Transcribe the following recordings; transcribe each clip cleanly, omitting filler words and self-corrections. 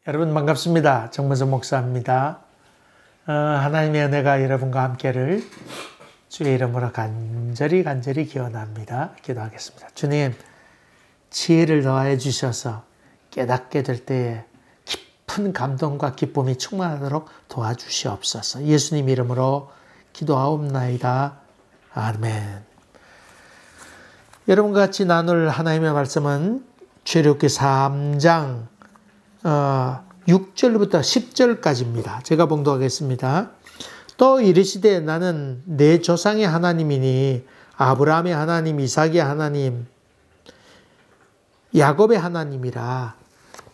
여러분 반갑습니다. 정문서 목사입니다. 하나님의 은혜가 여러분과 함께를 주의 이름으로 간절히 기원합니다. 기도하겠습니다. 주님, 지혜를 더하여 주셔서 깨닫게 될 때에 깊은 감동과 기쁨이 충만하도록 도와주시옵소서. 예수님 이름으로 기도하옵나이다. 아멘. 여러분과 같이 나눌 하나님의 말씀은 출애굽기 3장 6절부터 10절까지입니다. 제가 봉독하겠습니다. 또 이르시되 나는 내 조상의 하나님이니 아브라함의 하나님, 이삭의 하나님, 야곱의 하나님이라.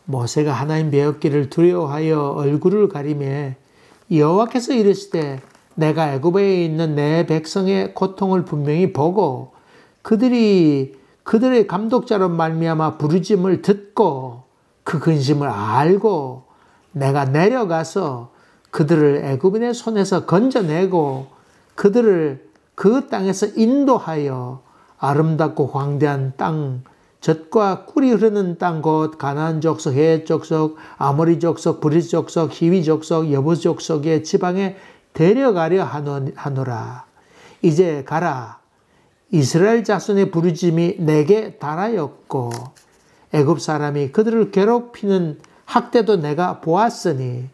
모세가 하나님 배웠기를 두려워하여 얼굴을 가리매 여호와께서 이르시되 내가 애굽에 있는 내 백성의 고통을 분명히 보고 그들의 감독자로 말미암아 부르짖음을 듣고 그 근심을 알고 내가 내려가서 그들을 애굽인의 손에서 건져내고 그들을 그 땅에서 인도하여 아름답고 광대한 땅, 젖과 꿀이 흐르는 땅 곧 가나안 족속, 헷 족속, 아모리 족속, 브리스 족속, 히위 족속, 여부스 족속의 지방에 데려가려 하노라. 이제 가라. 이스라엘 자손의 부르짖음이 내게 달하였고 애굽 사람이 그들을 괴롭히는 학대도 내가 보았으니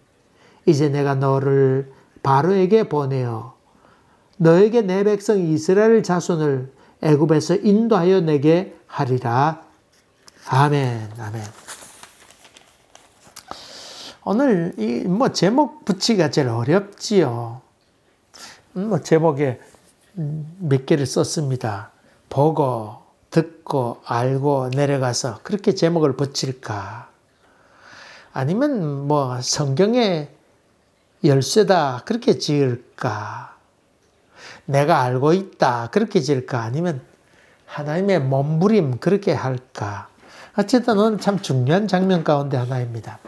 이제 내가 너를 바로에게 보내어 너에게 내 백성 이스라엘 자손을 애굽에서 인도하여 내게 하리라. 아멘. 아멘. 오늘 제목 붙이기가 제일 어렵지요. 제목에 몇 개를 썼습니다. 보고, 듣고, 알고, 내려가서 그렇게 제목을 붙일까? 아니면 성경의 열쇠다 그렇게 지을까? 내가 알고 있다 그렇게 지을까? 아니면 하나님의 몸부림 그렇게 할까? 어쨌든 오늘 참 중요한 장면 가운데 하나입니다.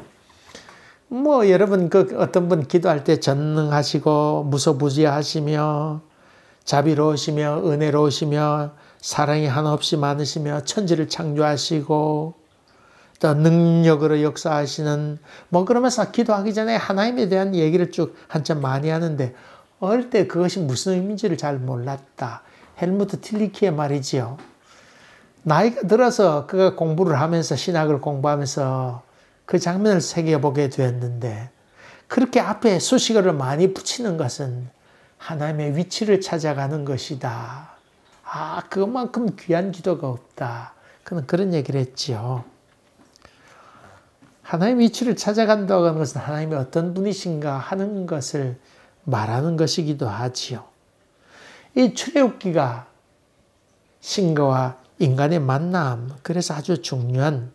여러분 어떤 분 기도할 때 전능하시고 무소부지하시며 자비로우시며 은혜로우시며 사랑이 한없이 많으시며 천지를 창조하시고 또 능력으로 역사하시는 그러면서 기도하기 전에 하나님에 대한 얘기를 쭉 한참 많이 하는데 어릴 때 그것이 무슨 의미인지를 잘 몰랐다. 헬무트 틸리키의 말이지요. 나이가 들어서 그가 공부를 하면서 신학을 공부하면서 그 장면을 새겨보게 되었는데 그렇게 앞에 수식어를 많이 붙이는 것은 하나님의 위치를 찾아가는 것이다. 그것만큼 귀한 기도가 없다. 그런 얘기를 했지요. 하나님의 위치를 찾아간다고 하는 것은 하나님이 어떤 분이신가 하는 것을 말하는 것이기도 하지요. 이 출애굽기가 신과와 인간의 만남, 그래서 아주 중요한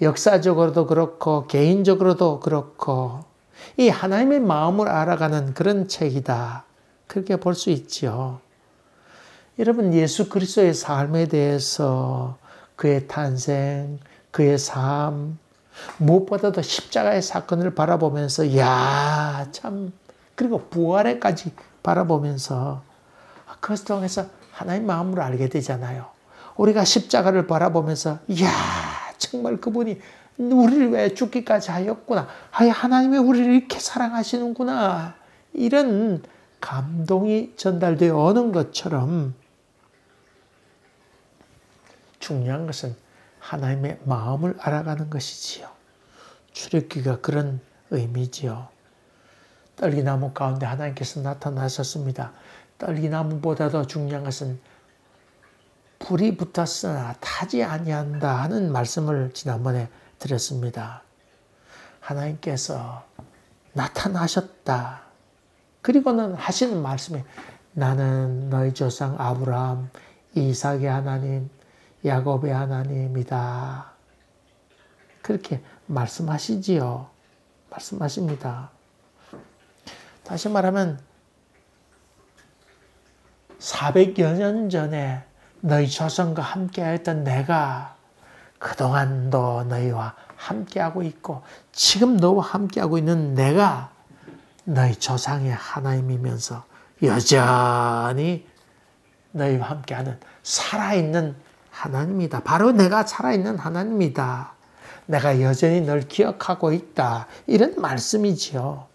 역사적으로도 그렇고 개인적으로도 그렇고 이 하나님의 마음을 알아가는 그런 책이다. 그렇게 볼 수 있지요. 여러분 예수 그리스도의 삶에 대해서 그의 탄생, 그의 삶, 무엇보다도 십자가의 사건을 바라보면서 그리고 부활에까지 바라보면서 그것을 통해서 하나님의 마음을 알게 되잖아요. 우리가 십자가를 바라보면서 정말 그분이 우리를 왜 죽기까지 하였구나. 하나님이 우리를 이렇게 사랑하시는구나. 이런 감동이 전달되어 오는 것처럼 중요한 것은 하나님의 마음을 알아가는 것이지요. 출애굽기가 그런 의미지요. 떨기나무 가운데 하나님께서 나타나셨습니다. 떨기나무보다도 중요한 것은 불이 붙었으나 타지 아니한다 하는 말씀을 지난번에 드렸습니다. 하나님께서 나타나셨다. 그리고는 하시는 말씀이 나는 너희 조상 아브라함, 이삭의 하나님, 야곱의 하나님이다. 그렇게 말씀하시지요. 말씀하십니다. 다시 말하면 400여 년 전에 너희 조상과 함께하였던 내가 그동안도 너희와 함께하고 있고 지금 너와 함께하고 있는 내가 너희 조상의 하나님이면서 여전히 너희와 함께하는 살아있는 하나님이다. 바로 내가 살아있는 하나님이다. 내가 여전히 널 기억하고 있다. 이런 말씀이지요.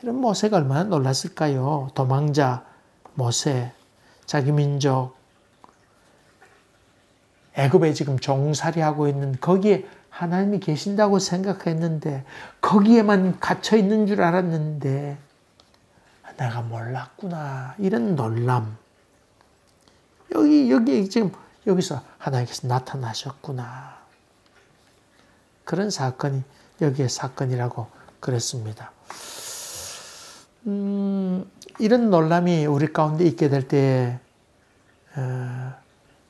이런 모세가 얼마나 놀랐을까요? 도망자 모세, 자기 민족, 애굽에 지금 종살이하고 있는 거기에 하나님이 계신다고 생각했는데 거기에만 갇혀 있는 줄 알았는데 내가 몰랐구나. 이런 놀람. 여기 지금 여기서 하나님께서 나타나셨구나. 그런 사건이 여기에 사건이라고 그랬습니다. 이런 놀람이 우리 가운데 있게 될 때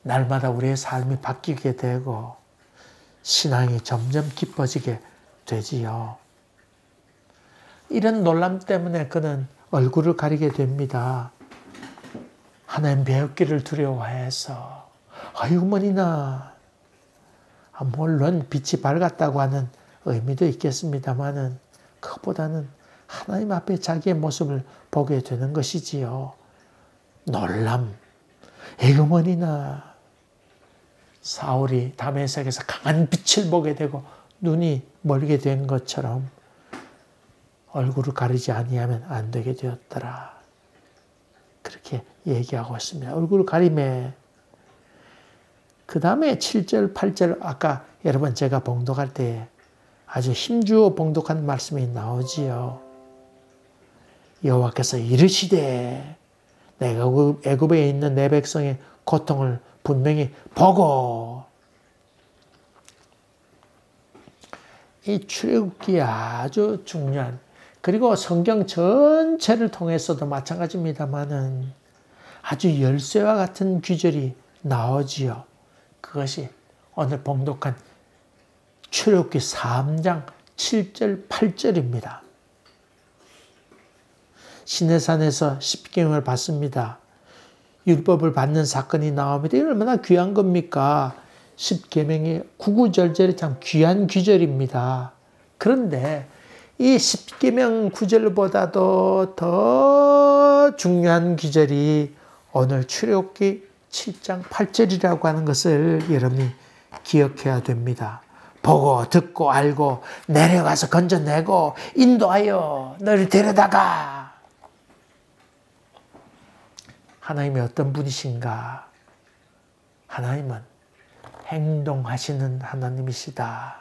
날마다 우리의 삶이 바뀌게 되고 신앙이 점점 깊어지게 되지요. 이런 놀람 때문에 그는 얼굴을 가리게 됩니다. 하나님 배웠기를 두려워해서 아유머니나 물론 빛이 밝았다고 하는 의미도 있겠습니다만은 그것보다는 하나님 앞에 자기의 모습을 보게 되는 것이지요. 놀람, 에그머니나 사울이 다메섹에서 강한 빛을 보게 되고 눈이 멀게 된 것처럼 얼굴을 가리지 아니하면 안 되게 되었더라. 그렇게 얘기하고 있습니다. 얼굴을 가리매. 그 다음에 7절, 8절 아까 여러분 제가 봉독할 때 아주 힘주어 봉독한 말씀이 나오지요. 여호와께서 이르시되 내가 애굽에 있는 내 백성의 고통을 분명히 보고 이 출애굽기 아주 중요한 그리고 성경 전체를 통해서도 마찬가지입니다만은 아주 열쇠와 같은 규절이 나오지요. 그것이 오늘 봉독한 출애굽기 3장 7절 8절입니다. 시내산에서 십계명을 받습니다. 율법을 받는 사건이 나옵니다. 이 얼마나 귀한 겁니까? 십계명이 구구절절이 참 귀한 규절입니다. 그런데 이 십계명 구절보다도 더 중요한 규절이 오늘 출애굽기 7장 8절이라고 하는 것을 여러분이 기억해야 됩니다. 보고 듣고 알고 내려가서 건져내고 인도하여 너를 데려다가. 하나님이 어떤 분이신가? 하나님은 행동하시는 하나님이시다.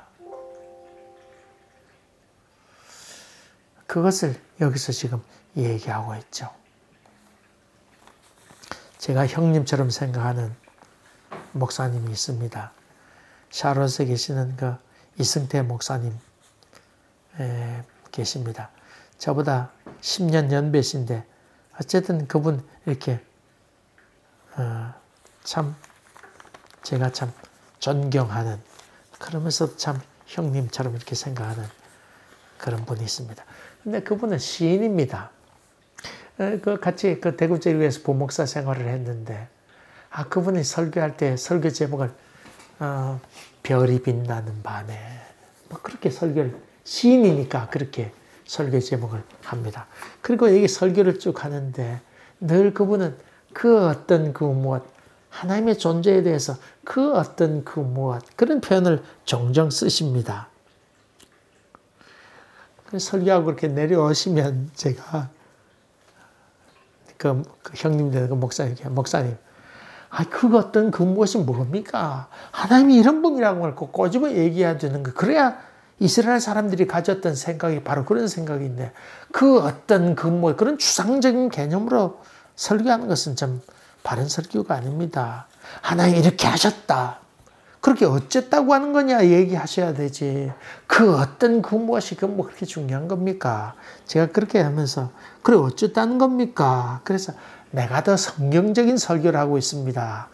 그것을 여기서 지금 얘기하고 있죠. 제가 형님처럼 생각하는 목사님이 있습니다. 샤롯에 계시는 그 이승태 목사님 계십니다. 저보다 10년 연배신데 어쨌든 그분 이렇게 참 제가 참 존경하는 그러면서 참 형님처럼 이렇게 생각하는 그런 분이 있습니다. 근데 그분은 시인입니다. 같이 그 대구제일교회에서 부목사 생활을 했는데 그분이 설교할 때 설교 제목을 별이 빛나는 밤에 뭐 그렇게 설교를 시인이니까 그렇게 설교 제목을 합니다. 그리고 여기 설교를 쭉 하는데 늘 그분은 그 어떤 그 무엇 하나님의 존재에 대해서 그 어떤 그 무엇 그런 표현을 종종 쓰십니다. 설교하고 그렇게 내려오시면 제가 그 형님들 그 목사님 그 어떤 그 무엇이 뭡니까? 하나님이 이런 분이라고 할 거 꼬집어 얘기해야 되는 거. 그래야 이스라엘 사람들이 가졌던 생각이 바로 그런 생각인데 그 어떤 그 뭐 그런 추상적인 개념으로 설교하는 것은 좀 바른 설교가 아닙니다. 하나님 이렇게 하셨다. 그렇게 어쨌다고 하는 거냐 얘기하셔야 되지. 그 어떤 그 무엇이 그 뭐 그렇게 중요한 겁니까? 제가 그렇게 하면서 그래 어쨌다는 겁니까? 그래서 내가 더 성경적인 설교를 하고 있습니다.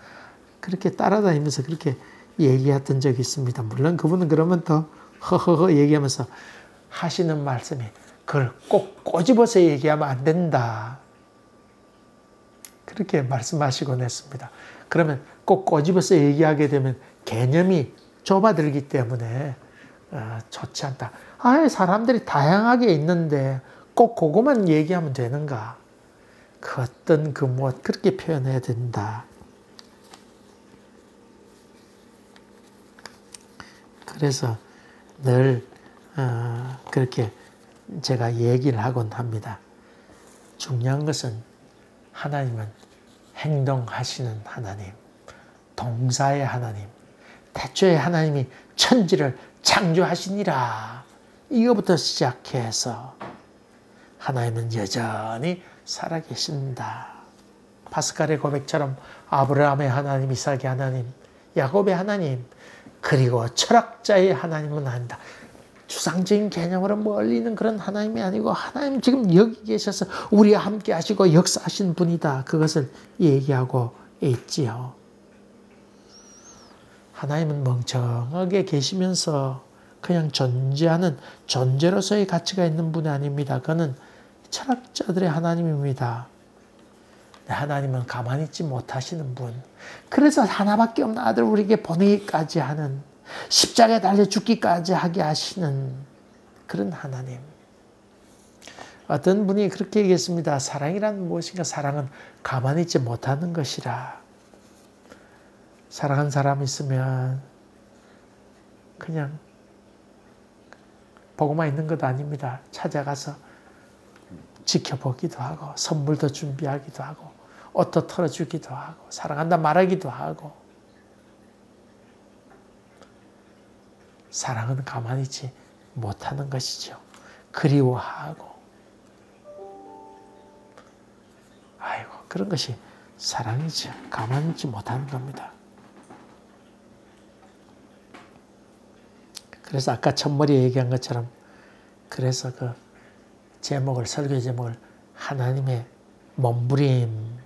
그렇게 따라다니면서 그렇게 얘기했던 적이 있습니다. 물론 그분은 그러면 더 허허허 얘기하면서 하시는 말씀이 그걸 꼭 꼬집어서 얘기하면 안 된다. 그렇게 말씀하시곤 했습니다. 그러면 꼭 꼬집어서 얘기하게 되면 개념이 좁아들기 때문에 좋지 않다. 사람들이 다양하게 있는데 꼭 그것만 얘기하면 되는가? 그 어떤 그 무엇 그렇게 표현해야 된다. 그래서 늘 그렇게 제가 얘기를 하곤 합니다. 중요한 것은 하나님은 행동하시는 하나님, 동사의 하나님, 태초에 하나님이 천지를 창조하시니라. 이거부터 시작해서 하나님은 여전히 살아계신다. 파스칼의 고백처럼 아브라함의 하나님, 이삭의 하나님, 야곱의 하나님, 그리고 철학자의 하나님은 아니다. 추상적인 개념으로 멀리 있는 그런 하나님이 아니고 하나님 지금 여기 계셔서 우리와 함께 하시고 역사하신 분이다. 그것을 얘기하고 있지요. 하나님은 멍청하게 계시면서 그냥 존재하는 존재로서의 가치가 있는 분이 아닙니다. 그는 철학자들의 하나님입니다. 하나님은 가만히 있지 못하시는 분. 그래서 하나밖에 없는 아들 우리에게 보내기까지 하는, 십자가에 달려 죽기까지 하게 하시는 그런 하나님. 어떤 분이 그렇게 얘기했습니다. 사랑이란 무엇인가? 사랑은 가만히 있지 못하는 것이라. 사랑하는 사람이 있으면 그냥 보고만 있는 것 아닙니다. 찾아가서 지켜보기도 하고 선물도 준비하기도 하고 옷도 털어주기도 하고 사랑한다 말하기도 하고. 사랑은 가만히 있지 못하는 것이죠. 그리워하고. 아이고, 그런 것이 사랑이죠. 가만히 있지 못하는 겁니다. 그래서 아까 첫머리에 얘기한 것처럼, 그래서 그 제목을, 설교 제목을 하나님의 몸부림.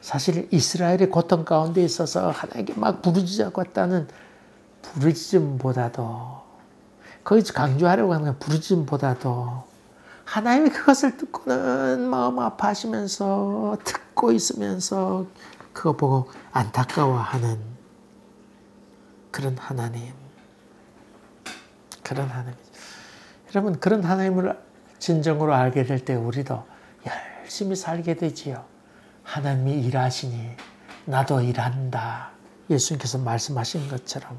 사실 이스라엘의 고통 가운데 있어서 하나님께 막 부르짖고 했다는 부르짖음보다도, 거기서 강조하려고 하는 건 부르짖음보다도 하나님이 그것을 듣고는 마음 아파하시면서 듣고 있으면서 그거 보고 안타까워하는 그런 하나님. 그런 하나님. 여러분, 그런 하나님을 진정으로 알게 될 때 우리도 열심히 살게 되지요. 하나님이 일하시니 나도 일한다. 예수님께서 말씀하신 것처럼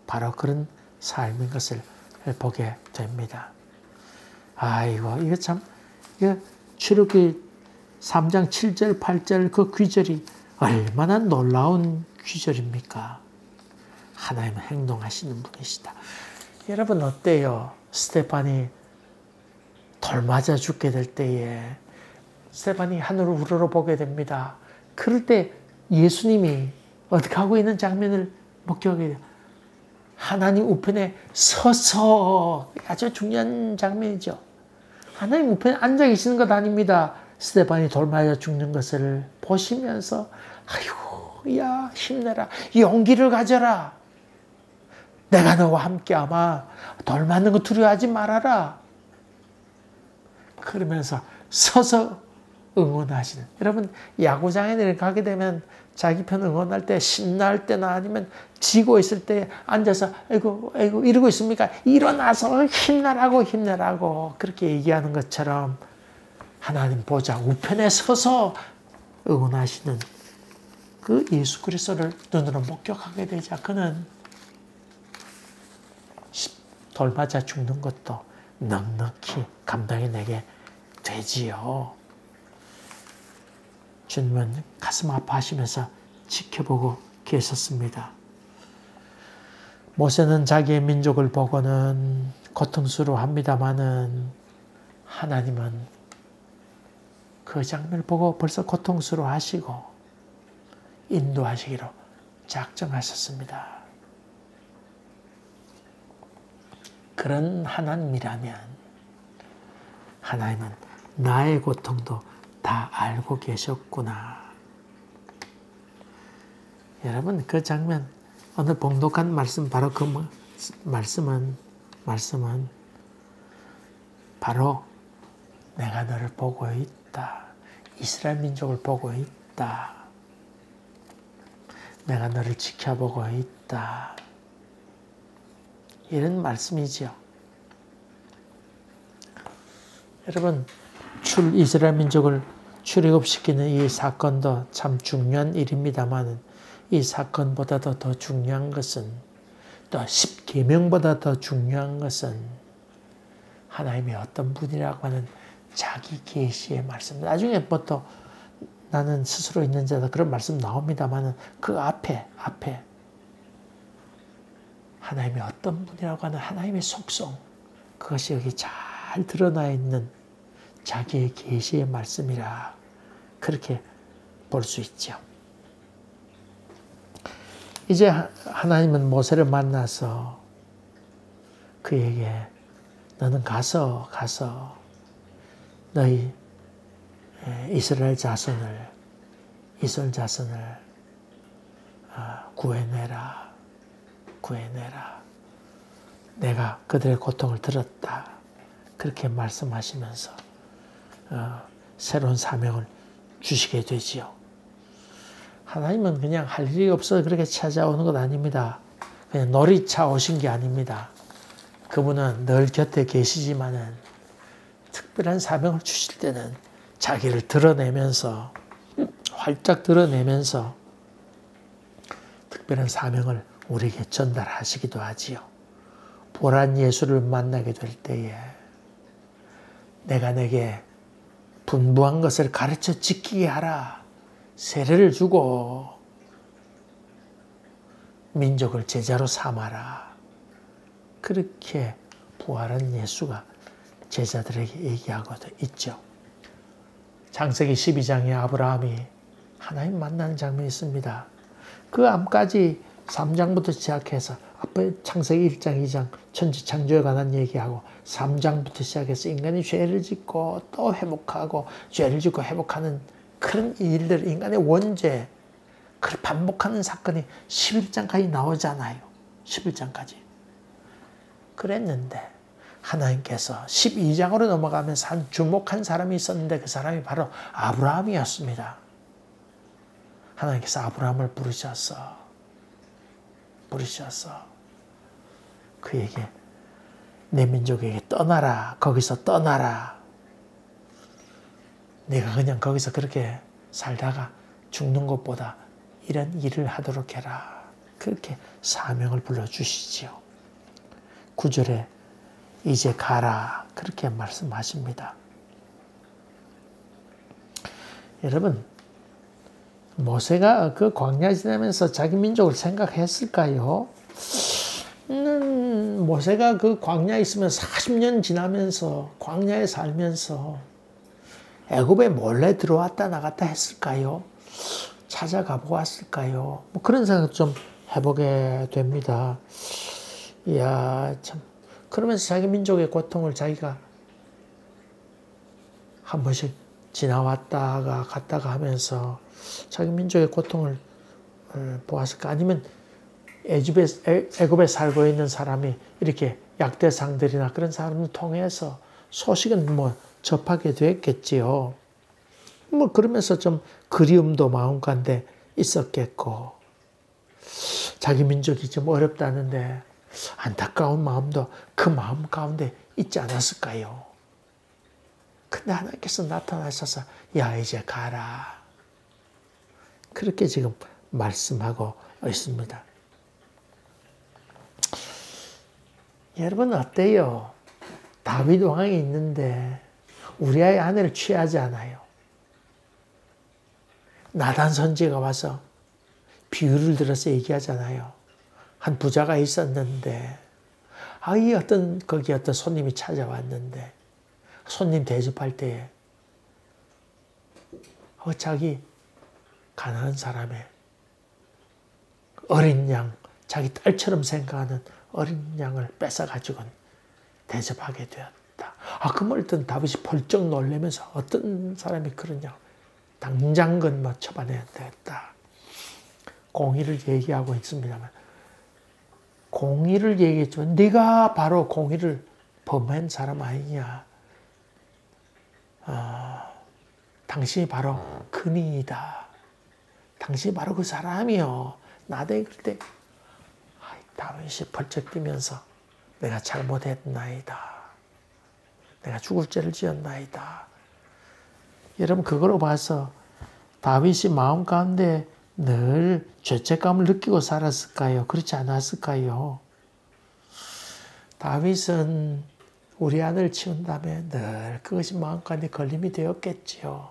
바로 그런 삶인 것을 보게 됩니다. 아이고, 이거 참, 출애굽기 3장 7절, 8절 그 귀절이 얼마나 놀라운 귀절입니까? 하나님은 행동하시는 분이시다. 여러분 어때요? 스데반이 돌 맞아 죽게 될 때에 스데반이 하늘을 우러러 보게 됩니다. 그럴 때 예수님이 어떻게 하고 있는 장면을 목격하게 돼요. 하나님 우편에 서서, 아주 중요한 장면이죠. 하나님 우편에 앉아 계시는 것 아닙니다. 스데반이 돌 맞아 죽는 것을 보시면서 아이고, 야, 힘내라. 용기를 가져라. 내가 너와 함께하마. 돌 맞는 거 두려워하지 말아라. 그러면서 서서 응원하시는. 여러분, 야구장에 가게 되면 자기 편 응원할 때, 신날 때나 아니면 지고 있을 때 앉아서 아이고 아이고 이러고 있습니까? 일어나서 힘내라고 힘내라고 그렇게 얘기하는 것처럼 하나님 보좌 우편에 서서 응원하시는 그 예수 그리스도를 눈으로 목격하게 되자 그는 돌 맞아 죽는 것도 넉넉히 감당해내게 되지요. 주님은 가슴 아파하시면서 지켜보고 계셨습니다. 모세는 자기의 민족을 보고는 고통스러워합니다마는 하나님은 그 장면을 보고 벌써 고통스러워하시고 인도하시기로 작정하셨습니다. 그런 하나님이라면 하나님은 나의 고통도 다 알고 계셨구나. 여러분, 그 장면, 오늘 봉독한 말씀, 바로 그 말씀은 바로 내가 너를 보고 있다. 이스라엘 민족을 보고 있다. 내가 너를 지켜보고 있다. 이런 말씀이지요. 여러분, 이스라엘 민족을 출애굽시키는 이 사건도 참 중요한 일입니다만 이 사건보다도 더 중요한 것은 또 십계명보다 더 중요한 것은 하나님이 어떤 분이라고 하는 자기 계시의 말씀. 나중에 뭐 또 나는 스스로 있는 자다 그런 말씀 나옵니다만은 그 앞에 하나님이 어떤 분이라고 하는 하나님의 속성, 그것이 여기 잘 드러나 있는 자기의 계시의 말씀이라 그렇게 볼 수 있죠. 이제 하나님은 모세를 만나서 그에게 너는 가서 너희 이스라엘 자손을 구해내라. 내가 그들의 고통을 들었다. 그렇게 말씀하시면서 새로운 사명을 주시게 되지요. 하나님은 그냥 할 일이 없어서 그렇게 찾아오는 것 아닙니다. 그냥 놀이차 오신 게 아닙니다. 그분은 늘 곁에 계시지만은 특별한 사명을 주실 때는 자기를 드러내면서 활짝 드러내면서 특별한 사명을 우리에게 전달하시기도 하지요. 보란 예수를 만나게 될 때에 내가 내게 분부한 것을 가르쳐 지키게 하라. 세례를 주고 민족을 제자로 삼아라. 그렇게 부활한 예수가 제자들에게 얘기하고 있죠. 창세기 12장에 아브라함이 하나님 만나는 장면이 있습니다. 그 암까지 3장부터 시작해서 앞에 창세기 1장, 2장 천지창조에 관한 얘기하고 3장부터 시작해서 인간이 죄를 짓고 또 회복하고 죄를 짓고 회복하는 그런 일들, 인간의 원죄, 그걸 반복하는 사건이 11장까지 나오잖아요. 11장까지. 그랬는데 하나님께서 12장으로 넘어가면서 한 주목한 사람이 있었는데 그 사람이 바로 아브라함이었습니다. 하나님께서 아브라함을 부르셔서 그에게 내 민족에게 떠나라. 거기서 떠나라. 내가 그냥 거기서 그렇게 살다가 죽는 것보다 이런 일을 하도록 해라. 그렇게 사명을 불러주시지요. 9절에 이제 가라. 그렇게 말씀하십니다. 여러분, 모세가 그 광야 지나면서 자기 민족을 생각했을까요? 모세가 그 광야에 있으면 40년 지나면서 광야에 살면서 애굽에 몰래 들어왔다 나갔다 했을까요? 찾아가 보았을까요? 뭐 그런 생각 좀 해보게 됩니다. 이야, 참. 그러면서 자기 민족의 고통을 자기가 한 번씩 지나왔다가 갔다가 하면서 자기 민족의 고통을 보았을까? 아니면 애굽에 살고 있는 사람이 이렇게 약대상들이나 그런 사람을 통해서 소식은 뭐 접하게 됐겠지요. 뭐 그러면서 좀 그리움도 마음가운데 있었겠고, 자기 민족이 좀 어렵다는데 안타까운 마음도 그 마음 가운데 있지 않았을까요? 근데 하나님께서 나타나셔서 야 이제 가라. 그렇게 지금 말씀하고 있습니다. 여러분 어때요? 다윗 왕이 있는데 우리아의 아내를 취하지 않아요. 나단 선지가 와서 비유를 들어서 얘기하잖아요. 한 부자가 있었는데 거기 어떤 손님이 찾아왔는데 손님 대접할 때에 자기 가난한 사람의 어린 양, 자기 딸처럼 생각하는 어린 양을 뺏어가지고 대접하게 되었다. 그 말 듣는 다윗이 벌쩍 놀라면서 어떤 사람이 그러냐. 당장 그건 처벌해야 되겠다. 공의를 얘기하고 있습니다만 공의를 얘기했지만 네가 바로 공의를 범한 사람 아니냐. 당신이 바로 근인이다. 당신이 바로 그 사람이요. 나대 그럴 때 다윗이 벌쩍 뛰면서 내가 잘못했나이다. 내가 죽을 죄를 지었나이다. 여러분 그거로 봐서 다윗이 마음 가운데 늘 죄책감을 느끼고 살았을까요? 그렇지 않았을까요? 다윗은 우리 아들 치운 다음에 늘 그것이 마음간에 걸림이 되었겠지요.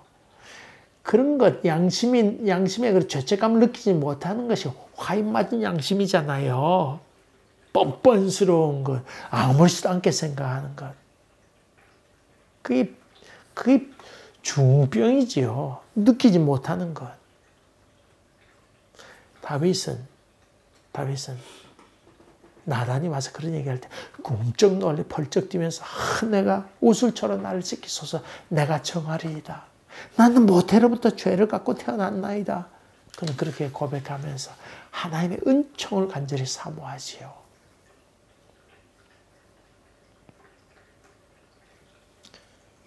그런 것, 양심에 그 죄책감을 느끼지 못하는 것이 화인 맞은 양심이잖아요. 뻔뻔스러운 것, 아무렇지도 않게 생각하는 것. 그게 중병이지요. 느끼지 못하는 것. 다윗은 나단이 와서 그런 얘기할 때 굼쩍 놀래 펄쩍 뛰면서 내가 우술처럼 나를 지키소서. 내가 정하리이다. 나는 모태로부터 죄를 갖고 태어났나이다. 그는 그렇게 고백하면서 하나님의 은총을 간절히 사모하지요.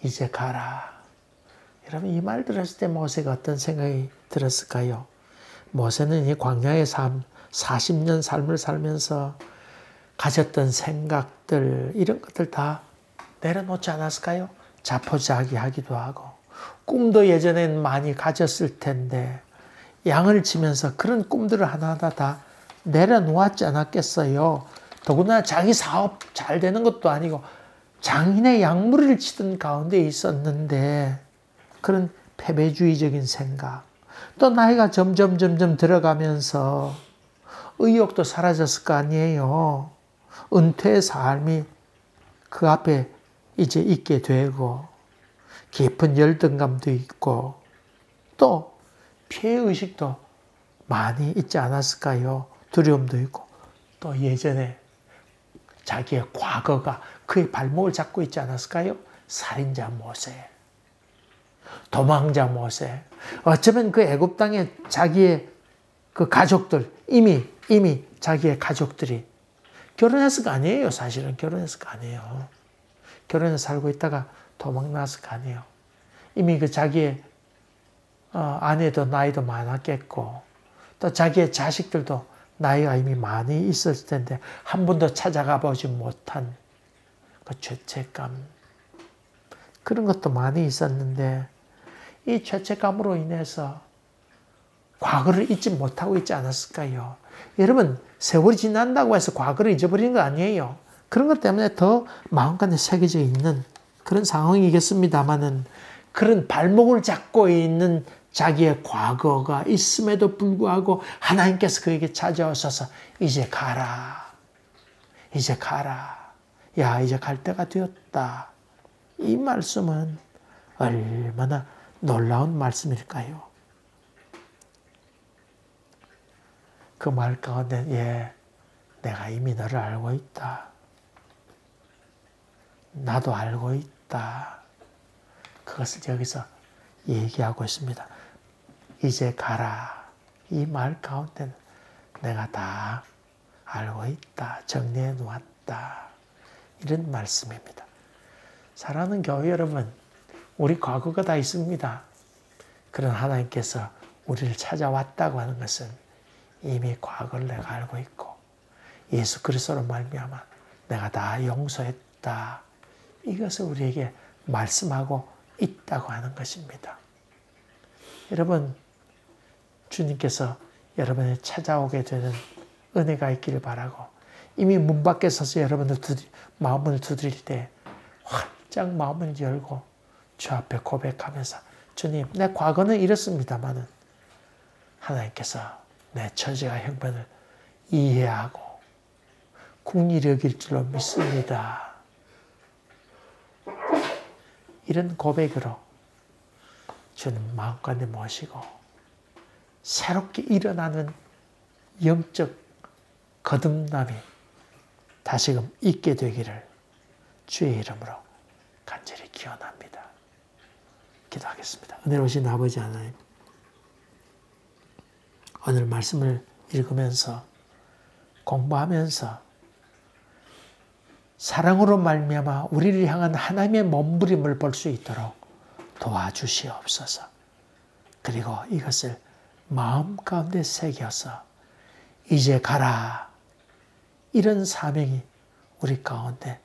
이제 가라. 여러분 이 말 들었을 때 모세가 어떤 생각이 들었을까요? 모세는 이 광야의 삶, 40년 삶을 살면서 가졌던 생각들, 이런 것들 다 내려놓지 않았을까요? 자포자기하기도 하고 꿈도 예전엔 많이 가졌을 텐데 양을 치면서 그런 꿈들을 하나하나 다 내려놓았지 않았겠어요? 더구나 자기 사업 잘 되는 것도 아니고 장인의 양무리를 치던 가운데 있었는데 그런 패배주의적인 생각, 또 나이가 점점 들어가면서 의욕도 사라졌을 거 아니에요. 은퇴의 삶이 그 앞에 이제 있게 되고 깊은 열등감도 있고 또 피해의식도 많이 있지 않았을까요? 두려움도 있고 또 예전에 자기의 과거가 그의 발목을 잡고 있지 않았을까요? 살인자 모세, 도망자 모세. 어쩌면 그 애굽 땅에 자기의 그 가족들, 이미 자기의 가족들이 결혼했을 거 아니에요. 사실은 결혼했을 거 아니에요. 결혼해서 살고 있다가 도망 났을 거 아니에요. 이미 그 자기의 아내도 나이도 많았겠고 또 자기의 자식들도 나이가 이미 많이 있었을 텐데 한 번도 찾아가 보지 못한 그 죄책감, 그런 것도 많이 있었는데 이 죄책감으로 인해서 과거를 잊지 못하고 있지 않았을까요? 여러분, 세월이 지난다고 해서 과거를 잊어버리는 거 아니에요. 그런 것 때문에 더 마음간에 새겨져 있는 그런 상황이겠습니다만은 그런 발목을 잡고 있는 자기의 과거가 있음에도 불구하고 하나님께서 그에게 찾아오셔서 이제 가라. 이제 가라. 야, 이제 갈 때가 되었다. 이 말씀은 얼마나 놀라운 말씀일까요? 그 말 가운데 내가 이미 너를 알고 있다. 나도 알고 있다. 그것을 여기서 얘기하고 있습니다. 이제 가라. 이 말 가운데는 내가 다 알고 있다. 정리해 놓았다. 이런 말씀입니다. 사랑하는 교회 여러분, 우리 과거가 다 있습니다. 그런 하나님께서 우리를 찾아왔다고 하는 것은 이미 과거를 내가 알고 있고 예수 그리스도로 말미암아 내가 다 용서했다. 이것을 우리에게 말씀하고 있다고 하는 것입니다. 여러분, 주님께서 여러분을 찾아오게 되는 은혜가 있기를 바라고 이미 문 밖에 서서 여러분들 마음을 두드릴 때 활짝 마음을 열고 주 앞에 고백하면서 주님, 내 과거는 이렇습니다마는 하나님께서 내 처지와 형편을 이해하고 긍휼히 여길 줄로 믿습니다. 이런 고백으로 주님 마음가운데 모시고 새롭게 일어나는 영적 거듭남이 다시금 있게 되기를 주의 이름으로 간절히 기원합니다. 기도하겠습니다. 은혜로우신 아버지 하나님, 오늘 말씀을 읽으면서 공부하면서 사랑으로 말미암아 우리를 향한 하나님의 몸부림을 볼 수 있도록 도와주시옵소서. 그리고 이것을 마음 가운데 새겨서 이제 가라. 이런 사명이 우리 가운데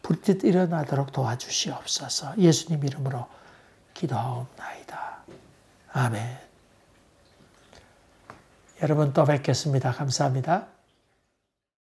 불뜻 일어나도록 도와주시옵소서. 예수님 이름으로 기도하옵나이다. 아멘. 여러분 또 뵙겠습니다. 감사합니다.